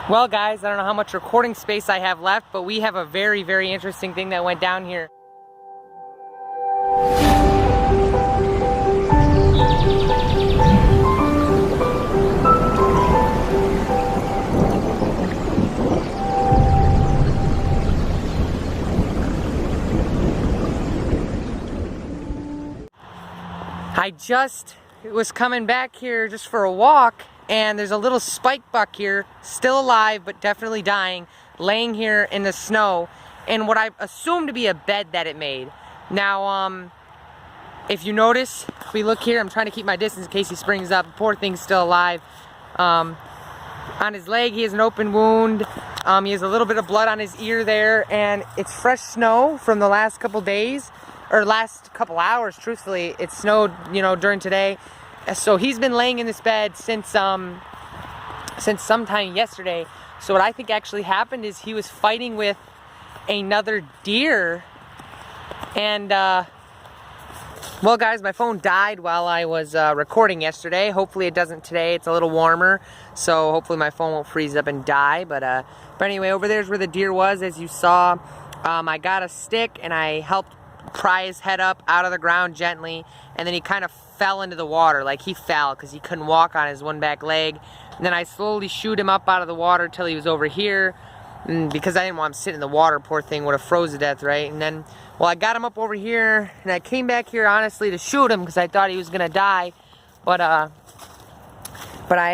Well guys, I don't know how much recording space I have left, but we have a very, very interesting thing that went down here. I just was coming back here just for a walk, and there's a little spike buck here, still alive but definitely dying, laying here in the snow in what I assume to be a bed that it made. Now, if you notice, if we look here, I'm trying to keep my distance in case he springs up. Poor thing's still alive. On his leg, he has an open wound. He has a little bit of blood on his ear there, and it's fresh snow from the last couple days, or last couple hours, truthfully. It snowed, during today. So he's been laying in this bed since sometime yesterday. So what I think actually happened is he was fighting with another deer. And, well guys, my phone died while I was recording yesterday. Hopefully it doesn't today. It's a little warmer, so hopefully my phone won't freeze up and die. But anyway, over there's where the deer was, as you saw. I got a stick and I helped pry his head up out of the ground gently, and then he kind of fell into the water. Like, he fell because he couldn't walk on his one back leg. And then I slowly shooed him up out of the water till he was over here, because I didn't want him sitting in the water. Poor thing would have froze to death, right? And then, well, I got him up over here, and I came back here honestly to shoot him because I thought he was gonna die, but I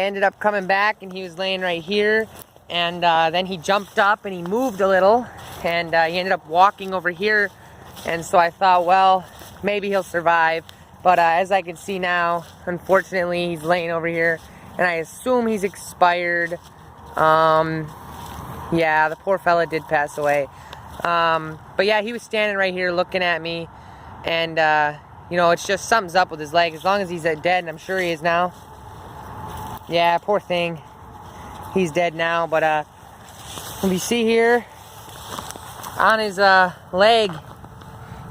ended up coming back and he was laying right here. And then he jumped up and he moved a little, and he ended up walking over here. And so I thought, well, maybe he'll survive. But as I can see now, unfortunately, he's laying over here, and I assume he's expired. Yeah, the poor fella did pass away. But yeah, he was standing right here looking at me, and it's just something's up with his leg. As long as he's dead, and I'm sure he is now. Yeah, poor thing. He's dead now, but if you see here, on his leg,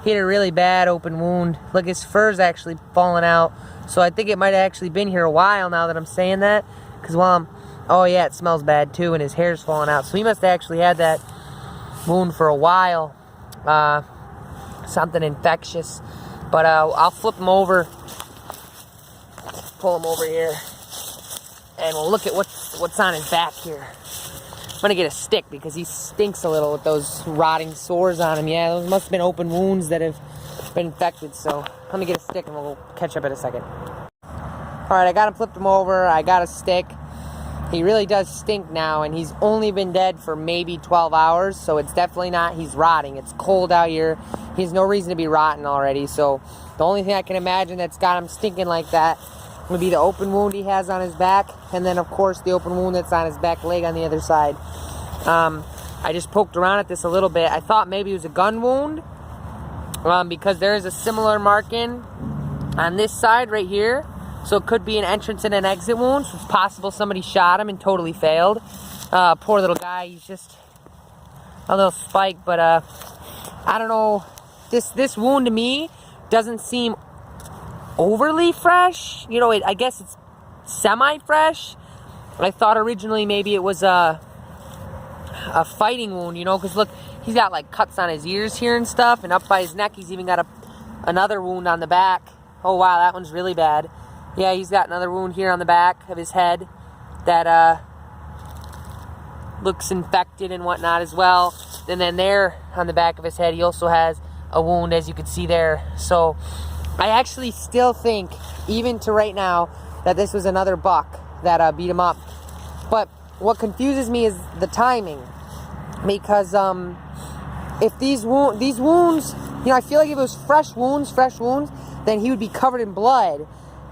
he had a really bad open wound. Look, his fur's actually falling out. So I think it might have actually been here a while now that I'm saying that. Because oh yeah, it smells bad too, and his hair's falling out. So he must have actually had that wound for a while. Something infectious. But I'll flip him over. Pull him over here. And we'll look at what's on his back here. I'm gonna get a stick because he stinks a little with those rotting sores on him. Yeah, those must have been open wounds that have been infected. So let me get a stick and we'll catch up in a second. Alright, I got him, flipped him over. I got a stick. He really does stink now, and he's only been dead for maybe 12 hours. So it's definitely not, he's rotting. It's cold out here. He has no reason to be rotten already. So the only thing I can imagine that's got him stinking like that would be the open wound he has on his back, and then of course the open wound that's on his back leg on the other side. I just poked around at this a little bit. I thought maybe it was a gun wound, because there is a similar marking on this side right here. So it could be an entrance and an exit wound. So it's possible somebody shot him and totally failed. Poor little guy. He's just a little spike, but I don't know. This wound to me doesn't seem overly fresh. I guess it's semi-fresh. I thought originally maybe it was a fighting wound, because look, he's got like cuts on his ears here and stuff, and up by his neck he's even got another wound on the back. Oh wow, that one's really bad. Yeah, he's got another wound here on the back of his head that looks infected and whatnot as well. And then there on the back of his head he also has a wound, as you can see there. So I actually still think, even to right now, that this was another buck that beat him up. But what confuses me is the timing, because if these wounds, I feel like if it was fresh wounds, then he would be covered in blood.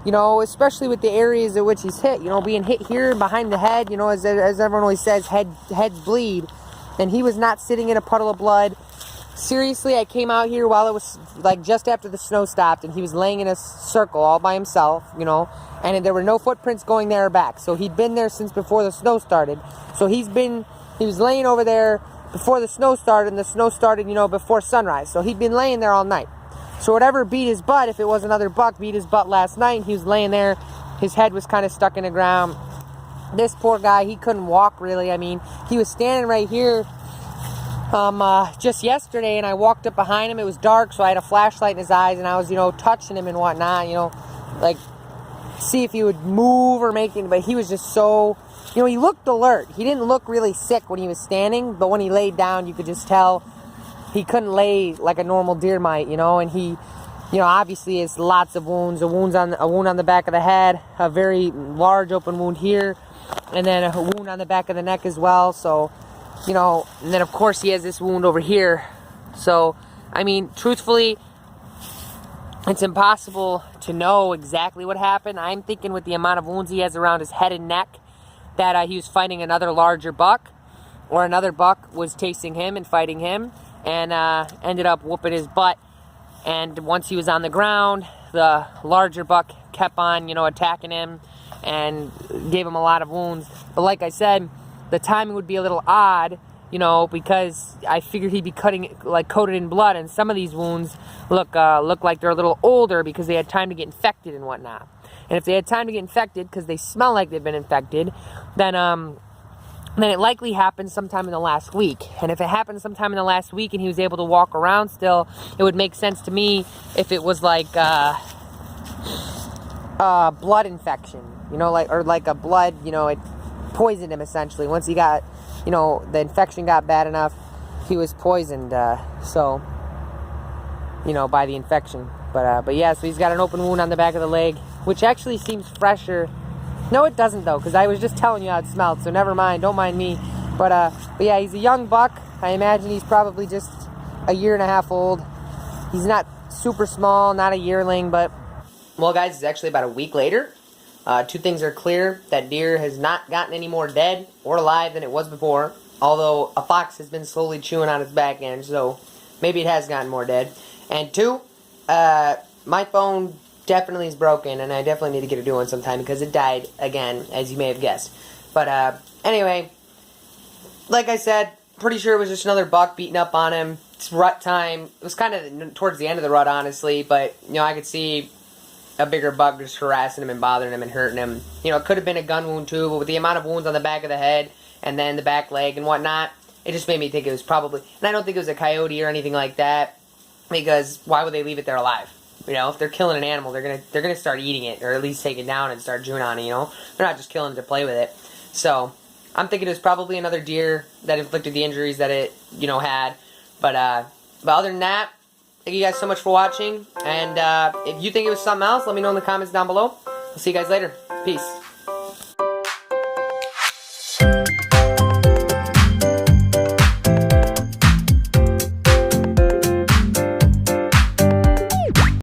Especially with the areas at which he's hit. Being hit here behind the head. As everyone always says, heads bleed, and he was not sitting in a puddle of blood. Seriously, I came out here while it was like just after the snow stopped, and he was laying in a circle all by himself, and there were no footprints going there or back. So he'd been there since before the snow started. So he was laying over there before the snow started, and the snow started, before sunrise. So he'd been laying there all night. So whatever beat his butt, if it was another buck, beat his butt last night, and he was laying there, his head was kind of stuck in the ground. this poor guy, he couldn't walk really. I mean, he was standing right here just yesterday, and I walked up behind him. It was dark, so I had a flashlight in his eyes, and I was, touching him and whatnot, like, see if he would move or make it, but he was just so, he looked alert. He didn't look really sick when he was standing, but when he laid down, you could just tell he couldn't lay like a normal deer might, and he, obviously has lots of wounds, a wound on the back of the head, a very large open wound here, and then a wound on the back of the neck as well. So, and then of course he has this wound over here. So, I mean, truthfully, it's impossible to know exactly what happened. I'm thinking with the amount of wounds he has around his head and neck that he was fighting another larger buck, or another buck was chasing him and fighting him, and ended up whooping his butt. And once he was on the ground, the larger buck kept on, attacking him and gave him a lot of wounds. But like I said, the timing would be a little odd, because I figured he'd be coated in blood, and some of these wounds look like they're a little older because they had time to get infected and whatnot. And if they had time to get infected because they smell like they've been infected, then it likely happened sometime in the last week. And if it happened sometime in the last week and he was able to walk around still, it would make sense to me if it was like blood infection, or like a blood, it poisoned him essentially. Once he got, the infection got bad enough, he was poisoned, so, by the infection. But yeah, so he's got an open wound on the back of the leg, which actually seems fresher. No, it doesn't though, because I was just telling you how it smelled, so never mind, don't mind me. But yeah, he's a young buck. I imagine he's probably just a year and a half old. He's not super small, not a yearling, but... Well, guys, it's actually about a week later. Two things are clear. That deer has not gotten any more dead or alive than it was before, although a fox has been slowly chewing on its back end, so maybe it has gotten more dead. And two, my phone definitely is broken, and I definitely need to get a new one sometime because it died again, as you may have guessed. But anyway, like I said, pretty sure it was just another buck beating up on him. It's rut time. It was kind of towards the end of the rut, honestly, but I could see a bigger buck just harassing him and bothering him and hurting him. It could have been a gun wound too, but with the amount of wounds on the back of the head and then the back leg and whatnot, it just made me think it was probably, and I don't think it was a coyote or anything like that, because why would they leave it there alive? If they're killing an animal, they're gonna start eating it, or at least take it down and start chewing on it. They're not just killing it to play with it. So I'm thinking it was probably another deer that inflicted the injuries that it had. But other than that, thank you guys so much for watching. And if you think it was something else, let me know in the comments down below. I'll see you guys later. Peace.